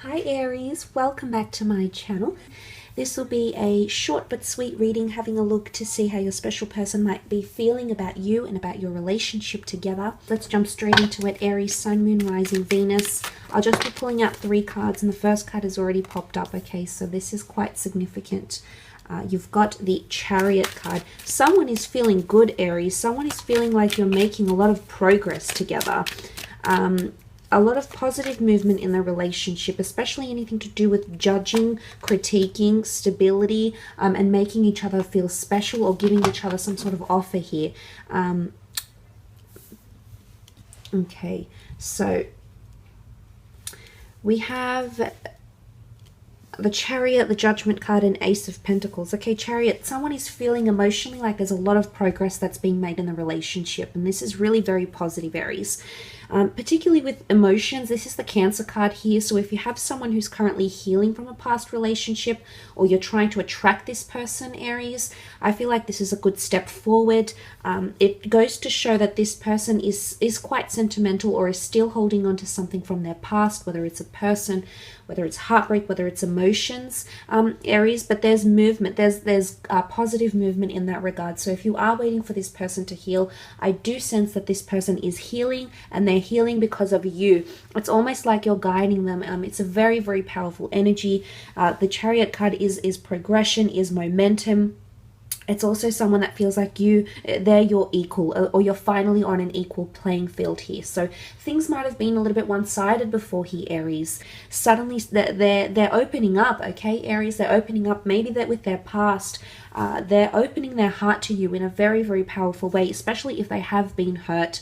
Hi Aries, welcome back to my channel. This will be a short but sweet reading, having a look to see how your special person might be feeling about you and about your relationship together. Let's jump straight into it. Aries, Sun, Moon, Rising, Venus. I'll just be pulling out 3 cards and the first card has already popped up. Okay, so this is quite significant. You've got the Chariot card. Someone is feeling good, Aries. Someone is feeling like you're making a lot of progress together. A lot of positive movement in the relationship, especially anything to do with judging, critiquing, stability, and making each other feel special or giving each other some sort of offer here. Okay, so we have the Chariot, the Judgment card, and Ace of Pentacles. Okay, Chariot, someone is feeling emotionally like there's a lot of progress that's being made in the relationship, and this is really very positive, Aries. Particularly with emotions, this is the Cancer card here. So if you have someone who's currently healing from a past relationship, or you're trying to attract this person, Aries, I feel like this is a good step forward. It goes to show that this person is quite sentimental or is still holding on to something from their past, whether it's a person, whether it's heartbreak, whether it's emotions, Aries. But there's movement, there's positive movement in that regard. So if you are waiting for this person to heal, I do sense that this person is healing, and they're healing because of you. It's almost like you're guiding them. It's a very, very powerful energy. The Chariot card is progression, is momentum. It's also someone that feels like they're your equal, or you're finally on an equal playing field here. So things might have been a little bit one-sided before here, Aries. Suddenly they're opening up, okay, Aries? They're opening up, maybe that with their past. They're opening their heart to you in a very, very powerful way, especially if they have been hurt.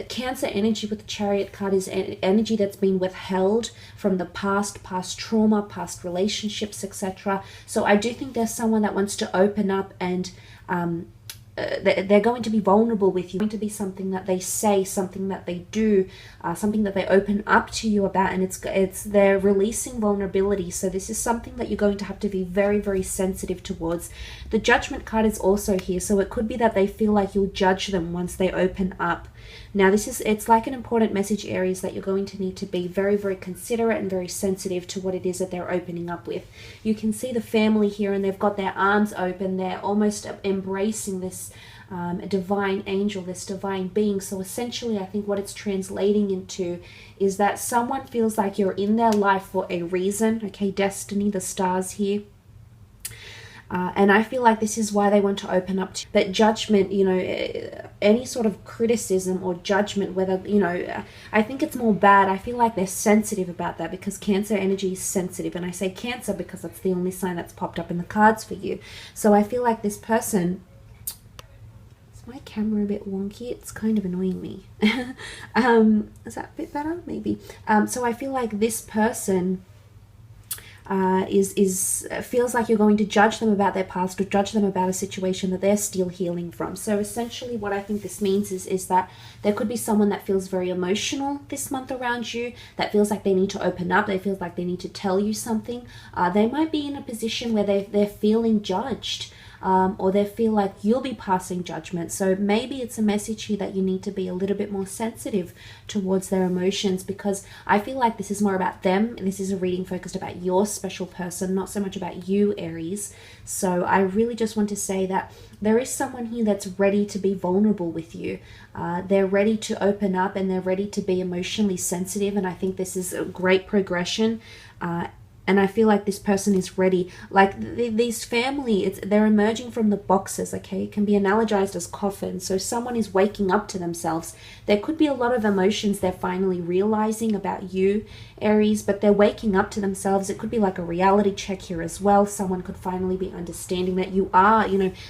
Cancer energy with the Chariot card is energy that's been withheld from the past trauma, past relationships, etc. So I do think there's someone that wants to open up, and they're going to be vulnerable with you. It's going to be something that they say, something that they do, something that they open up to you about, and they're releasing vulnerability. So this is something that you're going to have to be very, very sensitive towards. The Judgment card is also here, so it could be that they feel like you'll judge them once they open up. Now it's like an important message, Aries, that you're going to need to be very, very considerate and very sensitive to what it is that they're opening up with. You can see the family here, and they've got their arms open. They're almost embracing this divine angel, this divine being. So essentially, I think what it's translating into is that someone feels like you're in their life for a reason. Okay, destiny, the stars here. And I feel like this is why they want to open up to. But judgment, any sort of criticism or judgment, whether, I think it's more bad. I feel like they're sensitive about that, because Cancer energy is sensitive. And I say Cancer because that's the only sign that's popped up in the cards for you. So I feel like this person... Is my camera a bit wonky? It's kind of annoying me. Is that a bit better? Maybe. So I feel like this person... feels like you're going to judge them about their past, or judge them about a situation that they're still healing from. So essentially what I think this means is that there could be someone that feels very emotional this month around you, that feels like they need to open up, they feel like they need to tell you something. They might be in a position where they're feeling judged. Or they feel like you'll be passing judgment. So maybe it's a message here that you need to be a little bit more sensitive towards their emotions, because I feel like this is more about them. This is a reading focused about your special person, not so much about you, Aries. So I really just want to say that there is someone here that's ready to be vulnerable with you. They're ready to open up, and they're ready to be emotionally sensitive. And I think this is a great progression. And I feel like this person is ready. Like these family, they're emerging from the boxes, okay? It can be analogized as coffins. So someone is waking up to themselves. There could be a lot of emotions they're finally realizing about you, Aries, but they're waking up to themselves. It could be like a reality check here as well. Someone could finally be understanding that you are,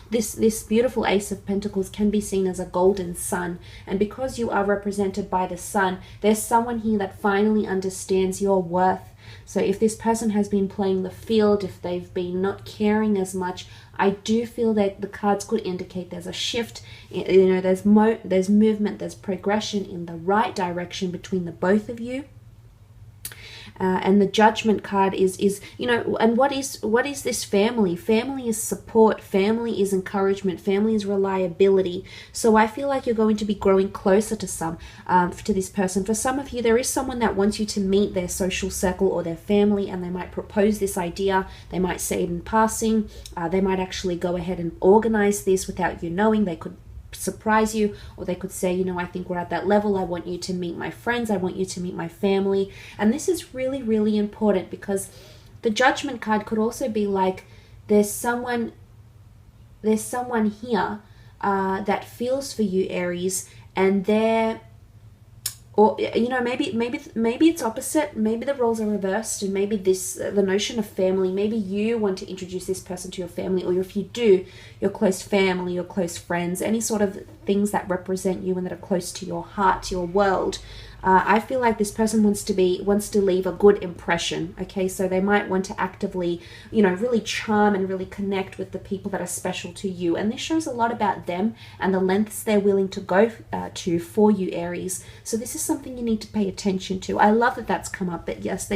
this beautiful Ace of Pentacles can be seen as a golden sun. And because you are represented by the sun, there's someone here that finally understands your worth. So if this person has been playing the field, if they've been not caring as much, I do feel that the cards could indicate there's a shift. There's movement, there's progression in the right direction between the both of you. And the Judgment card is, you know, and what is this family? Family is support, family is encouragement, family is reliability. So I feel like you're going to be growing closer to to this person. For some of you, there is someone that wants you to meet their social circle or their family, and they might propose this idea. They might say it in passing. They might actually go ahead and organize this without you knowing. They could surprise you, or they could say, you know, I think we're at that level. I want you to meet my friends. I want you to meet my family. And this is really, really important, because the Judgment card could also be like, there's someone here that feels for you, Aries, and they're, or, you know, maybe it's opposite. Maybe the roles are reversed, and maybe the notion of family, maybe you want to introduce this person to your family, or if you do, your close family, your close friends, any sort of things that represent you and that are close to your heart, to your world. I feel like this person wants to leave a good impression. Okay, so they might want to actively, you know, really charm and really connect with the people that are special to you. And this shows a lot about them and the lengths they're willing to go to for you, Aries. So this is something you need to pay attention to. I love that that's come up. But yes,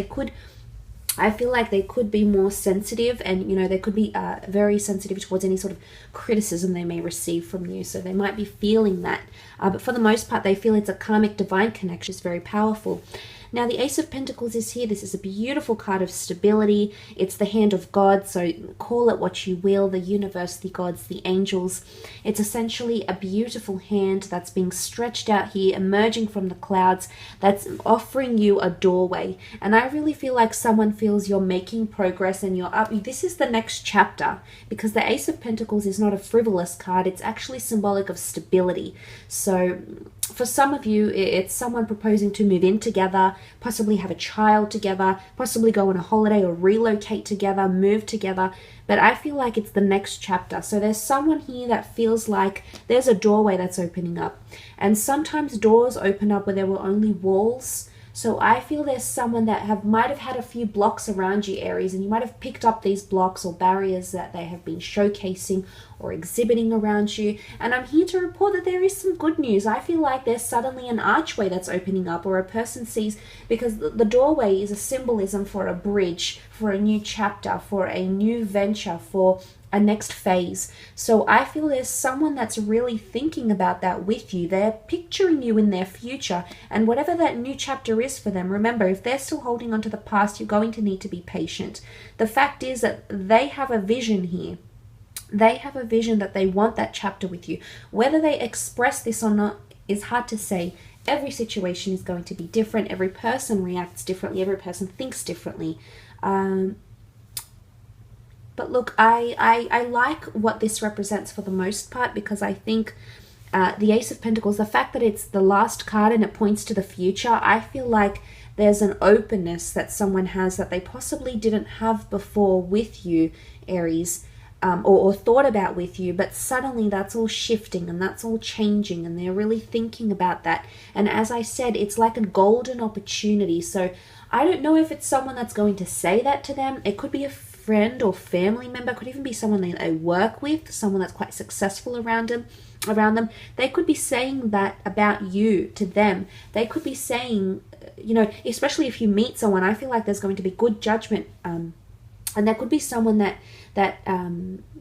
I feel like they could be more sensitive, and, you know, they could be very sensitive towards any sort of criticism they may receive from you. So they might be feeling that. But for the most part, they feel it's a karmic divine connection. It's very powerful. Now, the Ace of Pentacles is here. This is a beautiful card of stability. It's the hand of God, so call it what you will, the universe, the gods, the angels. It's essentially a beautiful hand that's being stretched out here, emerging from the clouds, that's offering you a doorway. And I really feel like someone feels you're making progress and you're up. This is the next chapter, because the Ace of Pentacles is not a frivolous card. It's actually symbolic of stability. So for some of you, it's someone proposing to move in together, possibly have a child together, possibly go on a holiday or relocate together, move together. But I feel like it's the next chapter. So there's someone here that feels like there's a doorway that's opening up. And sometimes doors open up where there were only walls. So I feel there's someone that might have had a few blocks around you, Aries, and you might have picked up these blocks or barriers that they have been showcasing or exhibiting around you. And I'm here to report that there is some good news. I feel like there's suddenly an archway that's opening up, or a person sees, because the doorway is a symbolism for a bridge, for a new chapter, for a new venture, for a next phase. So I feel there's someone that's really thinking about that with you. They're picturing you in their future, and whatever that new chapter is for them, remember, if they're still holding on to the past, you're going to need to be patient. The fact is that they have a vision here. They have a vision that they want that chapter with you. Whether they express this or not is hard to say. Every situation is going to be different. Every person reacts differently. Every person thinks differently. But look, I like what this represents for the most part, because I think the Ace of Pentacles, the fact that it's the last card and it points to the future, I feel like there's an openness that someone has that they possibly didn't have before with you, Aries, or thought about with you, but suddenly that's all shifting and that's all changing, and they're really thinking about that. And as I said, it's like a golden opportunity. So I don't know if it's someone that's going to say that to them. It could be a friend or family member, could even be someone they work with, someone that's quite successful around them. They could be saying that about you to them. They could be saying, you know, especially if you meet someone, I feel like there's going to be good judgment, and there could be someone that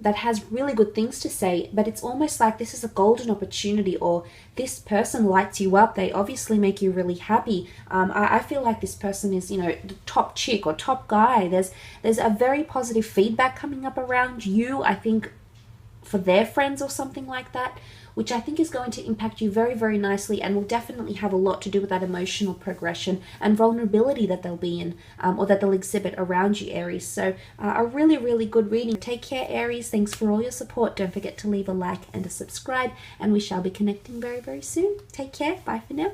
has really good things to say, but it's almost like this is a golden opportunity, or this person lights you up. They obviously make you really happy. I feel like this person is, you know, the top chick or top guy. There's a very positive feedback coming up around you, I think, for their friends or something like that, which I think is going to impact you very, very nicely, and will definitely have a lot to do with that emotional progression and vulnerability that they'll be in, or that they'll exhibit around you, Aries. So a really, really good reading. Take care, Aries. Thanks for all your support. Don't forget to leave a like and a subscribe, and we shall be connecting very, very soon. Take care. Bye for now.